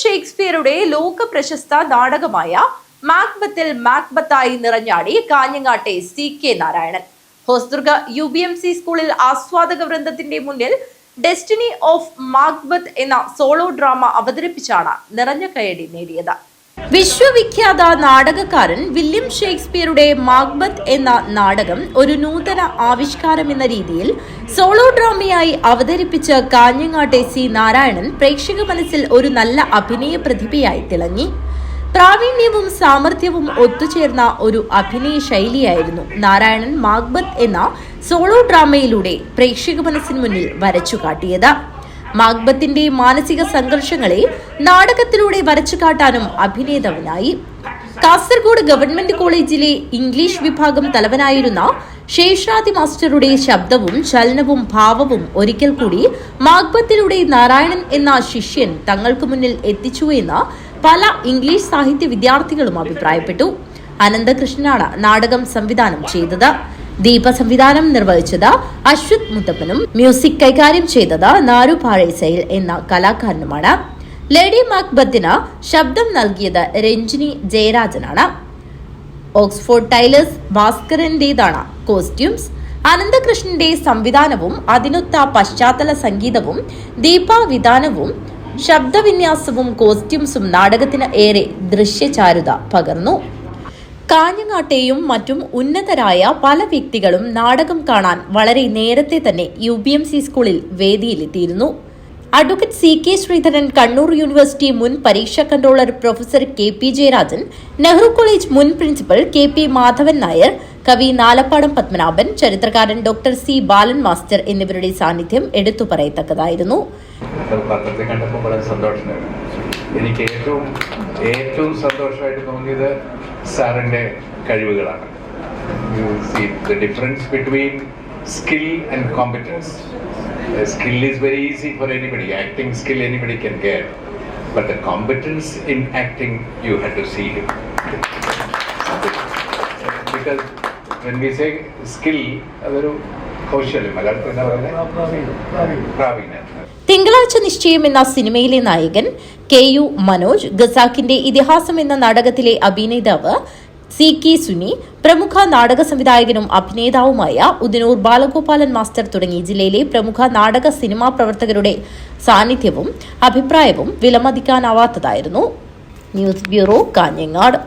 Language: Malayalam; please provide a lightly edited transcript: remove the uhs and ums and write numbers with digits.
ഷേക്സ്പിയറുടെ ലോക പ്രശസ്ത നാടകമായ മാക്ബത്തിൽ മാക്ബത്തായി നിറഞ്ഞാടി കാഞ്ഞങ്ങാട്ടെ CK നാരായണൻ. ഹോസ്ദുർഗ UBMC സ്കൂളിൽ ആസ്വാദക വൃന്ദത്തിന്റെ മുന്നിൽ ഡെസ്റ്റിനി ഓഫ് മാക്ബത്ത് എന്ന സോളോ ഡ്രാമ അവതരിപ്പിച്ചാണ് നിറഞ്ഞ കയ്യടി നേടിയത്. വിശ്വവിഖ്യാത നാടകക്കാരൻ വില്യം ഷേക്സ്പിയറുടെ മാക്ബത്ത് എന്ന നാടകം ഒരു നൂതന ആവിഷ്കാരം എന്ന രീതിയിൽ സോളോ ഡ്രാമയായി അവതരിപ്പിച്ച കാഞ്ഞങ്ങാട്ടെ നാരായണൻ പ്രേക്ഷക മനസ്സിൽ ഒരു നല്ല അഭിനയ പ്രതിഭയായി തിളങ്ങി. പ്രാവീണ്യവും സാമർഥ്യവും ഒത്തുചേർന്ന ഒരു അഭിനയ ശൈലിയായിരുന്നു നാരായണൻ മാക്ബത്ത് എന്ന സോളോ ഡ്രാമയിലൂടെ പ്രേക്ഷക മനസ്സിന് മുന്നിൽ വരച്ചുകാട്ടിയത്. മാക്ബത്തിന്റെ മാനസിക സംഘർഷങ്ങളെ നാടകത്തിലൂടെ വരച്ചുകാട്ടാനും അഭിനേതാവിനായി. കാസർഗോഡ് ഗവൺമെന്റ് കോളേജിലെ ഇംഗ്ലീഷ് വിഭാഗം തലവനായിരുന്ന ശേഷാദി മാസ്റ്ററുടെ ശബ്ദവും ചലനവും ഭാവവും ഒരിക്കൽ കൂടി മാക്ബത്തിലൂടെ നാരായണൻ എന്ന ശിഷ്യൻ തങ്ങൾക്ക് മുന്നിൽ എത്തിച്ചു എന്ന് പല ഇംഗ്ലീഷ് സാഹിത്യ വിദ്യാർത്ഥികളും അഭിപ്രായപ്പെട്ടു. അനന്തകൃഷ്ണനാണ് നാടകം സംവിധാനം ചെയ്തത്. ദീപ സംവിധാനം നിർവഹിച്ചത് അശ്വത് മുത്തപ്പനും മ്യൂസിക് കൈകാര്യം ചെയ്തത് നാരു പാഴേസയിൽ എന്ന കലാകാരനുമാണ്. ലേഡി മാക്ബത്തിന് ശബ്ദം നൽകിയത് രഞ്ജിനി ജയരാജനാണ്. ഓക്സ്ഫോർഡ് ടൈലേഴ്സ് ഭാസ്കരന്റേതാണ് കോസ്റ്റ്യൂംസ്. അനന്തകൃഷ്ണന്റെ സംവിധാനവും അതിനൊത്ത പശ്ചാത്തല സംഗീതവും ദീപാവിധാനവും ശബ്ദവിന്യാസവും കോസ്റ്റ്യൂംസും നാടകത്തിന് ഏറെ ദൃശ്യചാരുത പകർന്നു. കാഞ്ഞങ്ങാട്ടെയും മറ്റും ഉന്നതരായ പല വ്യക്തികളും നാടകം കാണാൻ വളരെ നേരത്തെ തന്നെ UBMC സ്കൂളിൽ വേദിയിലെത്തിയിരുന്നു. Advocate CK Sreedharan, Kannur university മുൻ പരീക്ഷാ controller professor KP Jayarajan, Nehru college മുൻ പ്രിൻസിപ്പൽ KP മാധവൻ നായർ, കവി നാലപ്പാടം പത്മനാഭൻ, ചരിത്രകാരൻ ഡോക്ടർ C ബാലൻ മാസ്റ്റർ എന്നിവരുടെ സാന്നിധ്യം എടുത്തു പറയത്തക്കതായിരുന്നു. എനിക്ക് ഏറ്റവും സന്തോഷമായിട്ട് തോന്നിയത് സാറിൻ്റെ കഴിവുകളാണ്. Difference between skill and competence. Skill is very easy for anybody. Acting skill anybody can get, but the competence in acting you had to see him. Because when we say skill, അതൊരു കൗശലം, മലയാളത്തിൽ എന്താ പറയുന്നത്, പ്രാവീണ്യം. തിങ്കളാഴ്ച നിശ്ചയം എന്ന സിനിമയിലെ നായകൻ KU മനോജ്, ഖസാക്കിന്റെ ഇതിഹാസം എന്ന നാടകത്തിലെ അഭിനേതാവ് CK സുനി, പ്രമുഖ നാടക സംവിധായകനും അഭിനേതാവുമായ ഉദിനൂർ ബാലഗോപാലൻ മാസ്റ്റർ തുടങ്ങി ജില്ലയിലെ പ്രമുഖ നാടക സിനിമാ പ്രവർത്തകരുടെ സാന്നിധ്യവും അഭിപ്രായവും വിലമതിക്കാനാവാത്തതായിരുന്നു. News bureau, Kanhangad.